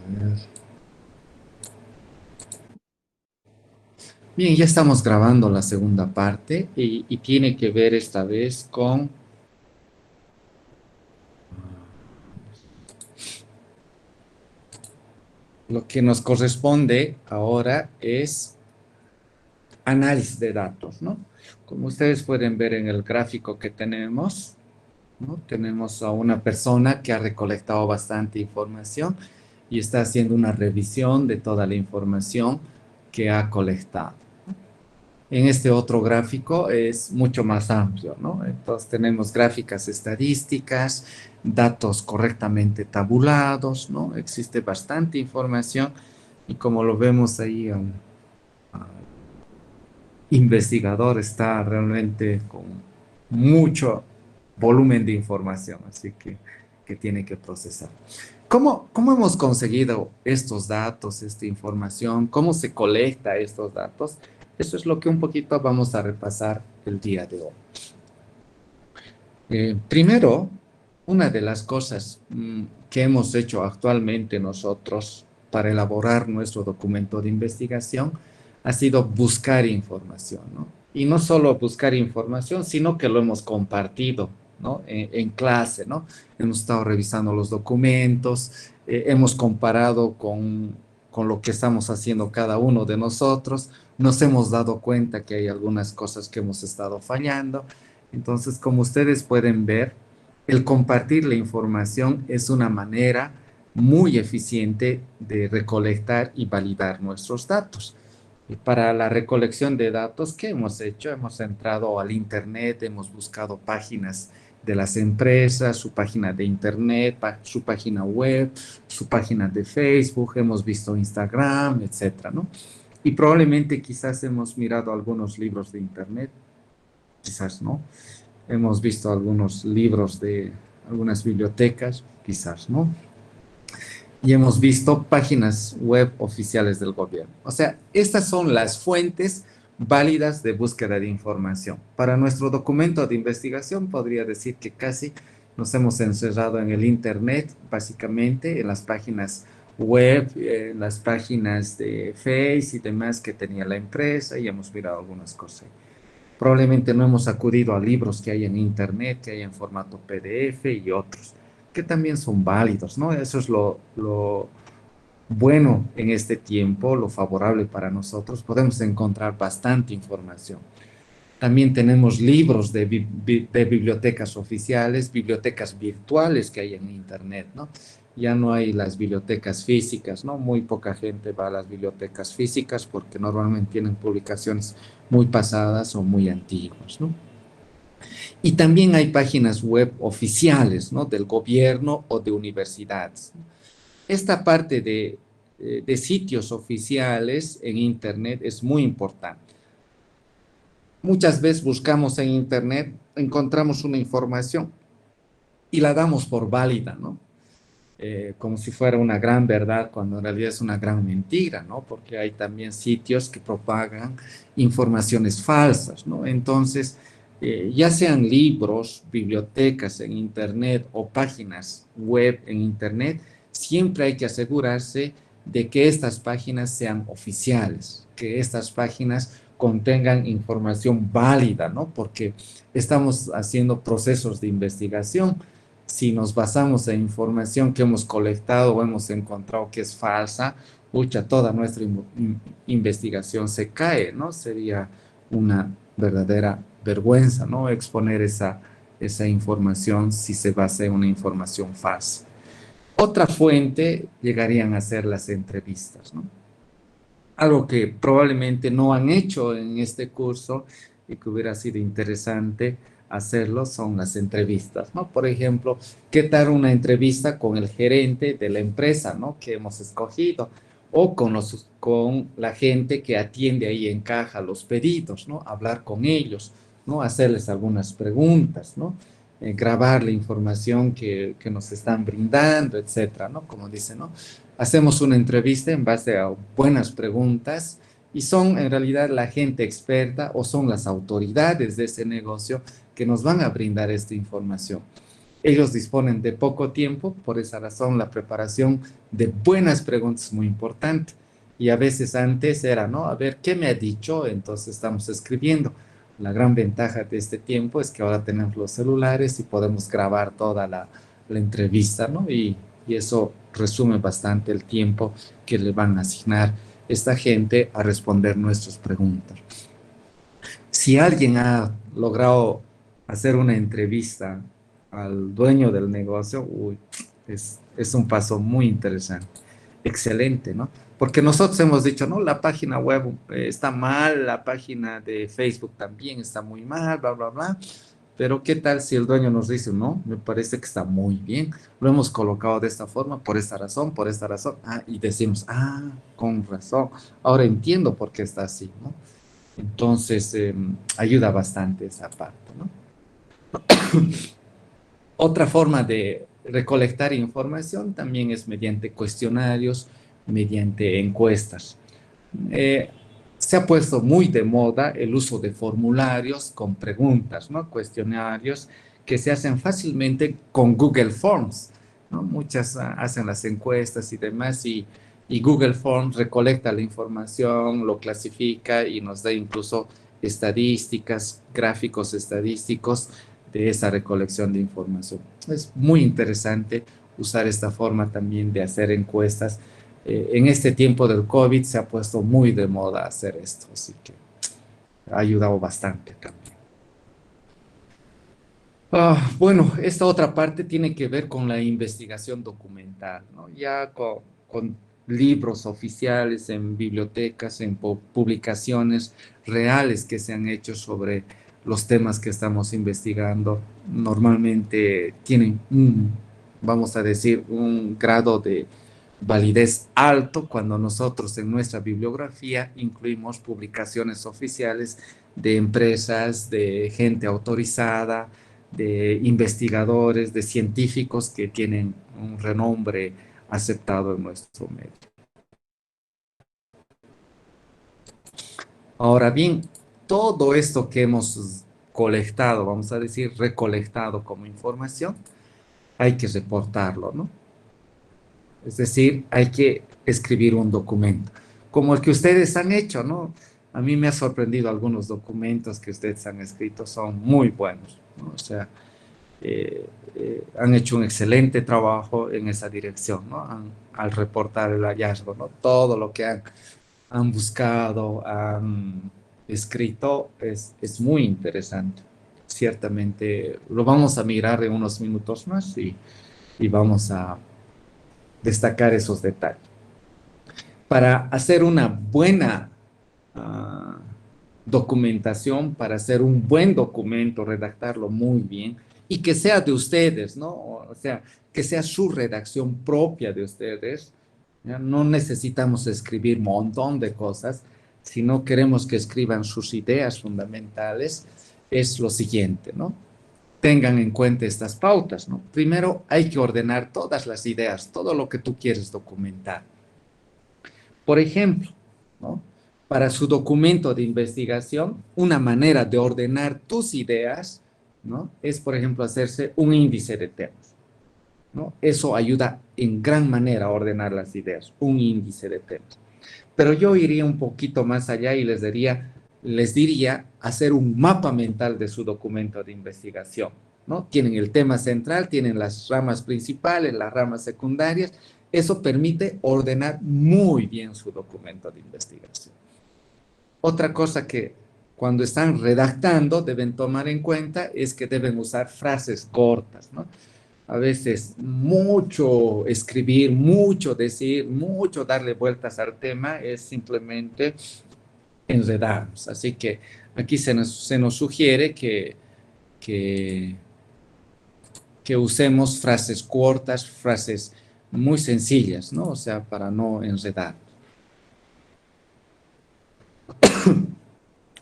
ver. Bien, ya estamos grabando la segunda parte y tiene que ver esta vez con lo que nos corresponde ahora es análisis de datos, ¿no? Como ustedes pueden ver en el gráfico que tenemos, ¿no? Tenemos a una persona que ha recolectado bastante información y está haciendo una revisión de toda la información que ha colectado. En este otro gráfico es mucho más amplio, ¿no? Entonces tenemos gráficas estadísticas, datos correctamente tabulados, ¿no? Existe bastante información y como lo vemos ahí, al investigador está realmente con mucho volumen de información, así que tiene que procesar. ¿Cómo hemos conseguido estos datos, esta información? ¿Cómo se colecta estos datos? Eso es lo que un poquito vamos a repasar el día de hoy. Primero, una de las cosas que hemos hecho actualmente nosotros para elaborar nuestro documento de investigación ha sido buscar información, ¿no? Y no solo buscar información, sino que lo hemos compartido, ¿no? En clase, ¿no? Hemos estado revisando los documentos, hemos comparado con lo que estamos haciendo cada uno de nosotros, nos hemos dado cuenta que hay algunas cosas que hemos estado fallando. Entonces, como ustedes pueden ver, el compartir la información es una manera muy eficiente de recolectar y validar nuestros datos. Y para la recolección de datos, ¿qué hemos hecho? Hemos entrado al Internet, hemos buscado páginas de las empresas, su página de Internet, su página web, su página de Facebook, hemos visto Instagram, etcétera, ¿no? Y probablemente quizás hemos mirado algunos libros de Internet, quizás no. Hemos visto algunos libros de algunas bibliotecas, quizás, ¿no? Y hemos visto páginas web oficiales del gobierno. O sea, estas son las fuentes válidas de búsqueda de información. Para nuestro documento de investigación podría decir que casi nos hemos encerrado en el Internet, básicamente en las páginas web, en las páginas de Face y demás que tenía la empresa y hemos mirado algunas cosas. Probablemente no hemos acudido a libros que hay en Internet, que hay en formato PDF y otros, que también son válidos, ¿no? Eso es lo bueno en este tiempo, lo favorable para nosotros. Podemos encontrar bastante información. También tenemos libros de bibliotecas oficiales, bibliotecas virtuales que hay en Internet, ¿no? Ya no hay las bibliotecas físicas, ¿no? Muy poca gente va a las bibliotecas físicas porque normalmente tienen publicaciones muy pasadas o muy antiguas, ¿no? Y también hay páginas web oficiales, ¿no? Del gobierno o de universidades. Esta parte de sitios oficiales en Internet es muy importante. Muchas veces buscamos en Internet, encontramos una información y la damos por válida, ¿no? Como si fuera una gran verdad, cuando en realidad es una gran mentira, ¿no? Porque hay también sitios que propagan informaciones falsas, ¿no? Entonces, ya sean libros, bibliotecas en Internet o páginas web en Internet, siempre hay que asegurarse de que estas páginas sean oficiales, que estas páginas contengan información válida, ¿no? Porque estamos haciendo procesos de investigación. Si nos basamos en información que hemos colectado o hemos encontrado que es falsa, pucha, toda nuestra investigación se cae, ¿no? Sería una verdadera vergüenza, ¿no? Exponer esa información si se basa en una información falsa. Otra fuente llegarían a ser las entrevistas, ¿no? Algo que probablemente no han hecho en este curso y que hubiera sido interesante hacerlo son las entrevistas, ¿no? Por ejemplo, ¿qué tal una entrevista con el gerente de la empresa, ¿no? Que hemos escogido o con la gente que atiende ahí en caja los pedidos, ¿no? Hablar con ellos, ¿no? Hacerles algunas preguntas, ¿no? Grabar la información que nos están brindando, etcétera, ¿no? Como dice, ¿no? Hacemos una entrevista en base a buenas preguntas y son en realidad la gente experta o son las autoridades de ese negocio que nos van a brindar esta información. Ellos disponen de poco tiempo, por esa razón la preparación de buenas preguntas es muy importante. Y a veces antes era, ¿no? A ver, ¿qué me ha dicho? Entonces estamos escribiendo. La gran ventaja de este tiempo es que ahora tenemos los celulares y podemos grabar toda la entrevista, ¿no? Y eso resume bastante el tiempo que le van a asignar esta gente a responder nuestras preguntas. Si alguien ha logrado hacer una entrevista al dueño del negocio, uy, es un paso muy interesante, excelente, ¿no? Porque nosotros hemos dicho, no, la página web está mal, la página de Facebook también está muy mal, bla, bla, bla. Pero ¿qué tal si el dueño nos dice, no, me parece que está muy bien, lo hemos colocado de esta forma, por esta razón, y decimos, con razón, ahora entiendo por qué está así, ¿no? Entonces, ayuda bastante esa parte, ¿no? Otra forma de recolectar información también es mediante cuestionarios, mediante encuestas. Eh, Se ha puesto muy de moda el uso de formularios con preguntas, ¿no? Cuestionarios que se hacen fácilmente con Google Forms, ¿no? Muchas hacen las encuestas y demás y Google Forms recolecta la información, lo clasifica y nos da incluso estadísticas, gráficos estadísticos de esa recolección de información. Es muy interesante usar esta forma también de hacer encuestas en este tiempo del COVID se ha puesto muy de moda hacer esto, así que ha ayudado bastante también. Bueno, esta otra parte tiene que ver con la investigación documental, ¿no? Ya con libros oficiales en bibliotecas, en publicaciones reales que se han hecho sobre los temas que estamos investigando. Normalmente tienen vamos a decir, un grado de validez alto cuando nosotros en nuestra bibliografía incluimos publicaciones oficiales de empresas, de gente autorizada, de investigadores, de científicos que tienen un renombre aceptado en nuestro medio. Ahora bien, todo esto que hemos colectado, vamos a decir, recolectado como información, hay que reportarlo, ¿no? Es decir, hay que escribir un documento, como el que ustedes han hecho, ¿no? A mí me ha sorprendido algunos documentos que ustedes han escrito, son muy buenos, ¿no? O sea, han hecho un excelente trabajo en esa dirección, ¿no? Al reportar el hallazgo, ¿no? Todo lo que han buscado, han escrito, es muy interesante. Ciertamente lo vamos a mirar en unos minutos más y vamos a destacar esos detalles. Para hacer una buena uh, documentación, para hacer un buen documento, redactarlo muy bien y que sea de ustedes, ¿no? O sea, que sea su redacción propia de ustedes. ¿Ya? No necesitamos escribir un montón de cosas, sino queremos que escriban sus ideas fundamentales. Es lo siguiente, ¿no? Tengan en cuenta estas pautas, ¿no? Primero hay que ordenar todas las ideas, todo lo que tú quieres documentar. Por ejemplo, ¿no? Para su documento de investigación, una manera de ordenar tus ideas, ¿no? Es, por ejemplo, hacerse un índice de temas, ¿no? Eso ayuda en gran manera a ordenar las ideas, un índice de temas. Pero yo iría un poquito más allá y les diría hacer un mapa mental de su documento de investigación, ¿no? Tienen el tema central, tienen las ramas principales, las ramas secundarias. Eso permite ordenar muy bien su documento de investigación. Otra cosa que cuando están redactando deben tomar en cuenta es que deben usar frases cortas, ¿no? A veces mucho escribir, mucho decir, mucho darle vueltas al tema es simplemente enredarnos. Así que aquí se nos sugiere que, que usemos frases cortas, frases muy sencillas, ¿no? O sea, para no enredar.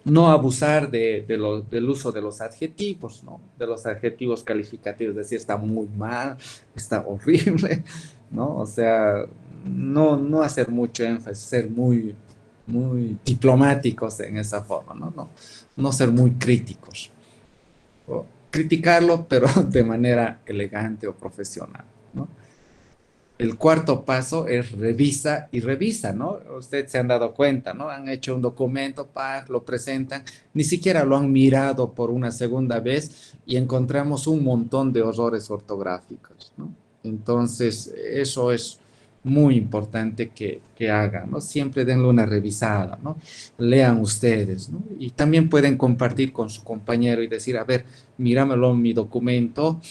No abusar del uso de los adjetivos, ¿no? De los adjetivos calificativos, es decir, está muy mal, está horrible, ¿no? O sea, no hacer mucho énfasis, ser muy diplomáticos en esa forma, ¿no? No ser muy críticos. criticarlo, pero de manera elegante o profesional, ¿no? El cuarto paso es revisa y revisa, ¿no? Ustedes se han dado cuenta, ¿no? Han hecho un documento, lo presentan, ni siquiera lo han mirado por una segunda vez y encontramos un montón de errores ortográficos, ¿no? Entonces, eso es muy importante que hagan, ¿no? Siempre denle una revisada, ¿no? Lean ustedes, ¿no? Y también pueden compartir con su compañero y decir, a ver, míramelo en mi documento,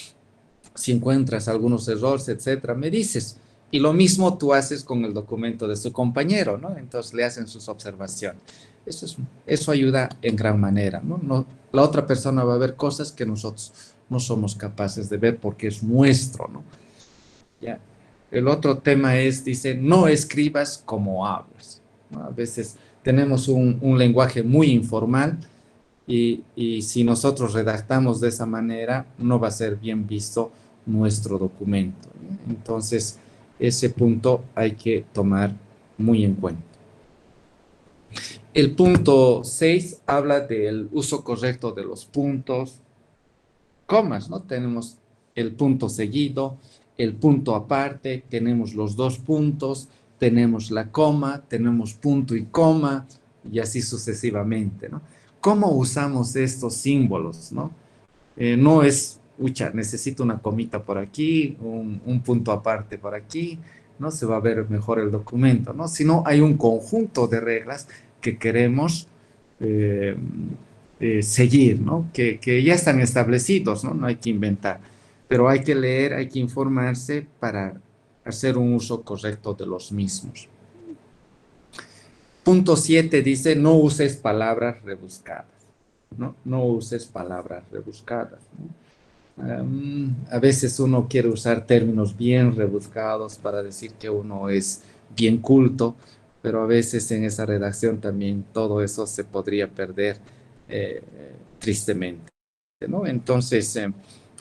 si encuentras algunos errores, etcétera, me dices. Y lo mismo tú haces con el documento de su compañero, ¿no? Entonces le hacen sus observaciones. Eso ayuda en gran manera, ¿no? La otra persona va a ver cosas que nosotros no somos capaces de ver porque es nuestro, ¿no? ¿Ya? El otro tema es, dice, no escribas como hablas, ¿no? A veces tenemos un lenguaje muy informal y si nosotros redactamos de esa manera, no va a ser bien visto nuestro documento, ¿no? Entonces, ese punto hay que tomar muy en cuenta. El punto 6 habla del uso correcto de los puntos, comas, ¿no? Tenemos el punto seguido, el punto aparte, tenemos los dos puntos, tenemos la coma, tenemos punto y coma, y así sucesivamente, ¿no? ¿Cómo usamos estos símbolos, no? No es, ucha, necesito una comita por aquí, un punto aparte por aquí, ¿no? Se va a ver mejor el documento, ¿no? Sino hay un conjunto de reglas que queremos eh, seguir, ¿no? Que ya están establecidos, ¿no? No hay que inventar, pero hay que leer, hay que informarse para hacer un uso correcto de los mismos. Punto 7 dice, no uses palabras rebuscadas, ¿no? No uses palabras rebuscadas, ¿no? A veces uno quiere usar términos bien rebuscados para decir que uno es bien culto, pero a veces en esa redacción también todo eso se podría perder eh, tristemente, ¿no? Entonces,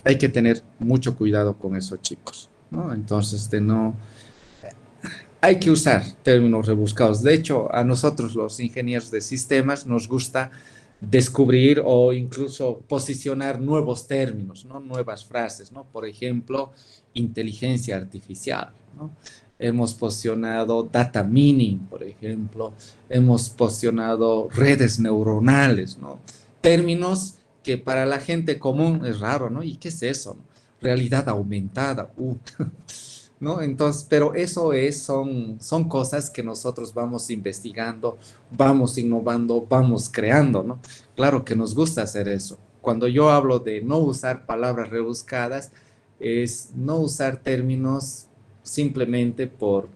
hay que tener mucho cuidado con esos chicos, ¿no? Entonces, hay que usar términos rebuscados. De hecho, a nosotros los ingenieros de sistemas nos gusta descubrir o incluso posicionar nuevos términos, ¿no? Nuevas frases, ¿no? Por ejemplo, inteligencia artificial, ¿no? Hemos posicionado data mining, por ejemplo, hemos posicionado redes neuronales, ¿no? Términos que para la gente común es raro, ¿no? ¿Y qué es eso? Realidad aumentada, ¿no? Entonces, pero eso son cosas que nosotros vamos investigando, vamos innovando, vamos creando, ¿no? Claro que nos gusta hacer eso. Cuando yo hablo de no usar palabras rebuscadas, es no usar términos simplemente por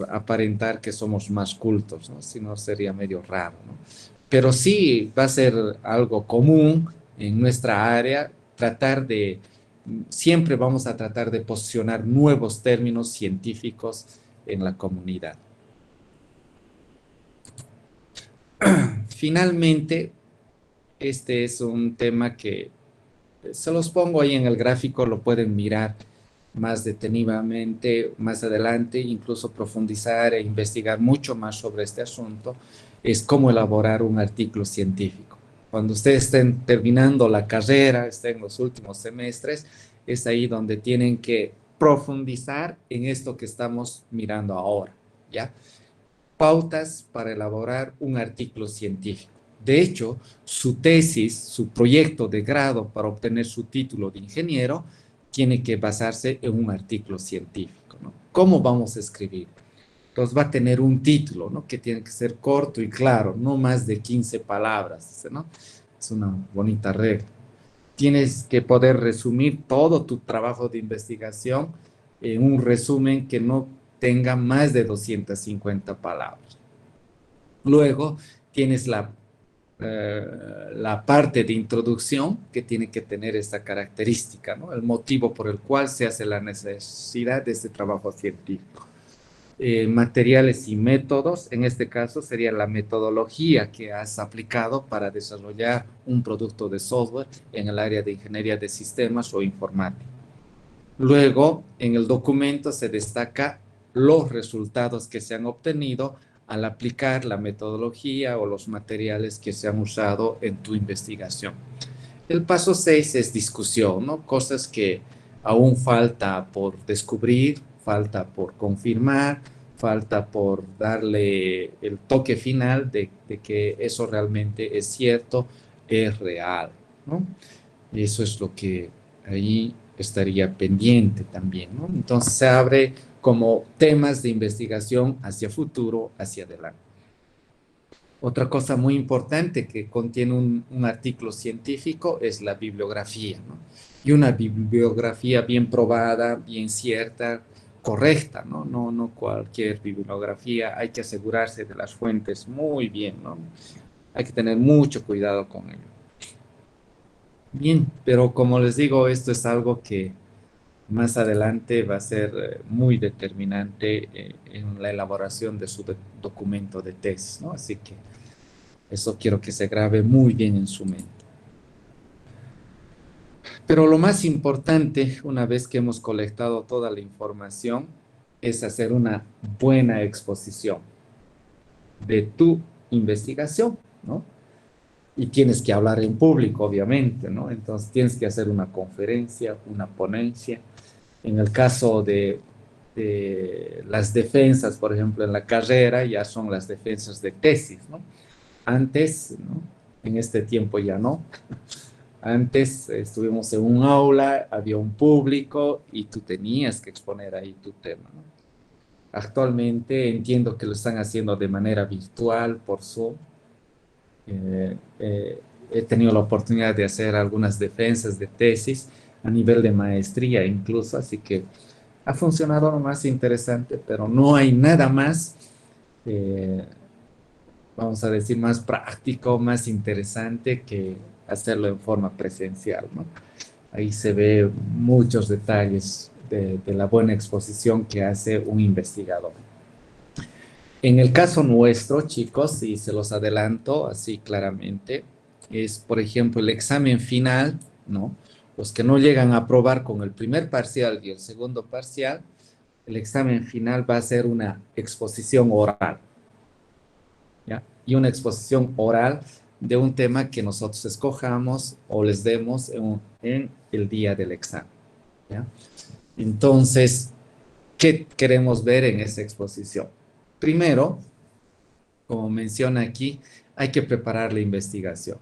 aparentar que somos más cultos, ¿no? Si no sería medio raro, ¿no? Pero sí va a ser algo común en nuestra área tratar de siempre vamos a tratar de posicionar nuevos términos científicos en la comunidad. Finalmente, este es un tema que se los pongo ahí en el gráfico, lo pueden mirar más detenidamente más adelante, incluso profundizar e investigar mucho más sobre este asunto, es cómo elaborar un artículo científico. Cuando ustedes estén terminando la carrera, estén en los últimos semestres, es ahí donde tienen que profundizar en esto que estamos mirando ahora, ¿ya? Pautas para elaborar un artículo científico. De hecho, su tesis, su proyecto de grado para obtener su título de ingeniero, tiene que basarse en un artículo científico, ¿no? ¿Cómo vamos a escribir? Entonces va a tener un título, ¿no? Que tiene que ser corto y claro, no más de 15 palabras, ¿no? Es una bonita regla. Tienes que poder resumir todo tu trabajo de investigación en un resumen que no tenga más de 250 palabras. Luego tienes la parte de introducción que tiene que tener esta característica, ¿no? El motivo por el cual se hace la necesidad de este trabajo científico. Materiales y métodos, en este caso sería la metodología que has aplicado para desarrollar un producto de software en el área de ingeniería de sistemas o informática. Luego, en el documento se destaca los resultados que se han obtenido al aplicar la metodología o los materiales que se han usado en tu investigación. El paso 6 es discusión, ¿no? Cosas que aún falta por descubrir, falta por confirmar, falta por darle el toque final de que eso realmente es cierto, es real, ¿no? Y eso es lo que ahí estaría pendiente también, ¿no? Entonces se abre como temas de investigación hacia futuro, hacia adelante. Otra cosa muy importante que contiene un artículo científico es la bibliografía, ¿no? Y una bibliografía bien probada, bien cierta, correcta, ¿no? No cualquier bibliografía, hay que asegurarse de las fuentes muy bien, ¿no? Hay que tener mucho cuidado con ello. Bien, pero como les digo, esto es algo que más adelante va a ser muy determinante en la elaboración de su documento de tesis, ¿no? Así que eso quiero que se grabe muy bien en su mente. Pero lo más importante, una vez que hemos colectado toda la información, es hacer una buena exposición de tu investigación, ¿no? Y tienes que hablar en público, obviamente, ¿no? Entonces tienes que hacer una conferencia, una ponencia. En el caso de las defensas, por ejemplo, en la carrera, ya son las defensas de tesis, ¿no? Antes, ¿no? En este tiempo ya no. Antes estuvimos en un aula, había un público y tú tenías que exponer ahí tu tema, ¿no? Actualmente entiendo que lo están haciendo de manera virtual, por Zoom. He tenido la oportunidad de hacer algunas defensas de tesis a nivel de maestría incluso, así que ha funcionado lo más interesante, pero no hay nada más, eh, vamos a decir, más práctico, más interesante que hacerlo en forma presencial, ¿no? Ahí se ve muchos detalles de la buena exposición que hace un investigador. En el caso nuestro, chicos, y se los adelanto así claramente, es, por ejemplo, el examen final, ¿no? Los que no llegan a aprobar con el primer parcial y el segundo parcial, el examen final va a ser una exposición oral, ¿ya? Y una exposición oral de un tema que nosotros escojamos o les demos en el día del examen, ¿ya? Entonces, ¿qué queremos ver en esa exposición? Primero, como menciona aquí, hay que preparar la investigación.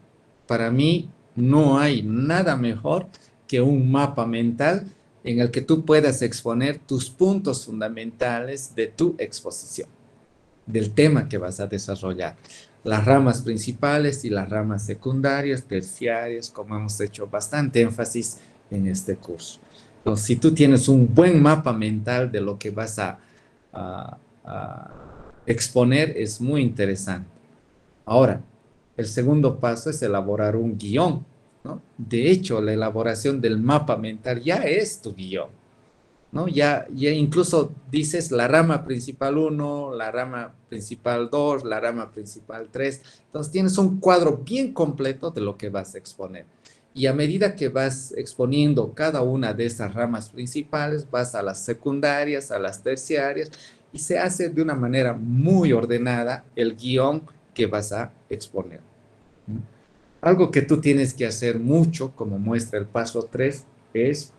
Para mí, no hay nada mejor que un mapa mental en el que tú puedas exponer tus puntos fundamentales de tu exposición, del tema que vas a desarrollar. Las ramas principales y las ramas secundarias, terciarias, como hemos hecho bastante énfasis en este curso. Entonces, si tú tienes un buen mapa mental de lo que vas a exponer, es muy interesante. Ahora, el segundo paso es elaborar un guión, ¿no? De hecho, la elaboración del mapa mental ya es tu guión, ¿no? Ya incluso dices la rama principal uno, la rama principal 2, la rama principal 3. Entonces tienes un cuadro bien completo de lo que vas a exponer. Y a medida que vas exponiendo cada una de esas ramas principales, vas a las secundarias, a las terciarias, y se hace de una manera muy ordenada el guión que vas a exponer. Algo que tú tienes que hacer mucho, como muestra el paso 3, es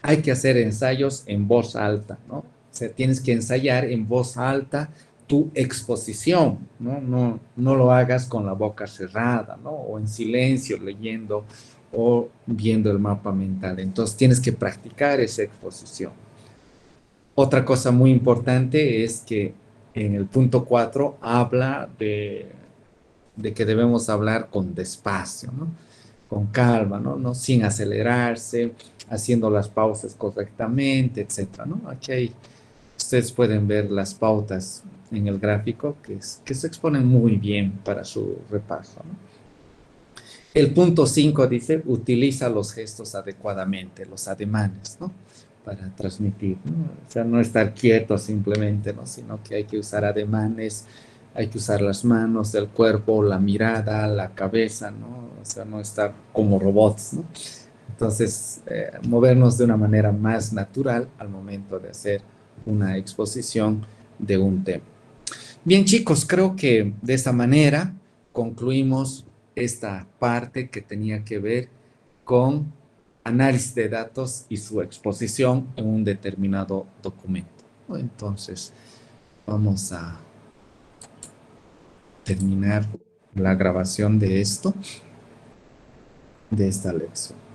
hay que hacer ensayos en voz alta, ¿no? O sea, tienes que ensayar en voz alta tu exposición, ¿no? No lo hagas con la boca cerrada, ¿no? O en silencio leyendo o viendo el mapa mental. Entonces tienes que practicar esa exposición. Otra cosa muy importante es que en el punto 4 habla de que debemos hablar con despacio, ¿no? Con calma, ¿no? ¿No? Sin acelerarse, haciendo las pausas correctamente, etcétera, ¿no? Aquí hay, ustedes pueden ver las pautas en el gráfico que se exponen muy bien para su repaso, ¿no? El punto 5 dice, utiliza los gestos adecuadamente, los ademanes, ¿no? Para transmitir, ¿no? O sea, no estar quieto simplemente, ¿no? Sino que hay que usar ademanes, hay que usar las manos, el cuerpo, la mirada, la cabeza, ¿no? O sea, no estar como robots, ¿no? Entonces, movernos de una manera más natural al momento de hacer una exposición de un tema. Bien, chicos, creo que de esta manera concluimos esta parte que tenía que ver con análisis de datos y su exposición en un determinado documento. Entonces, vamos a terminar la grabación de esto, de esta lección.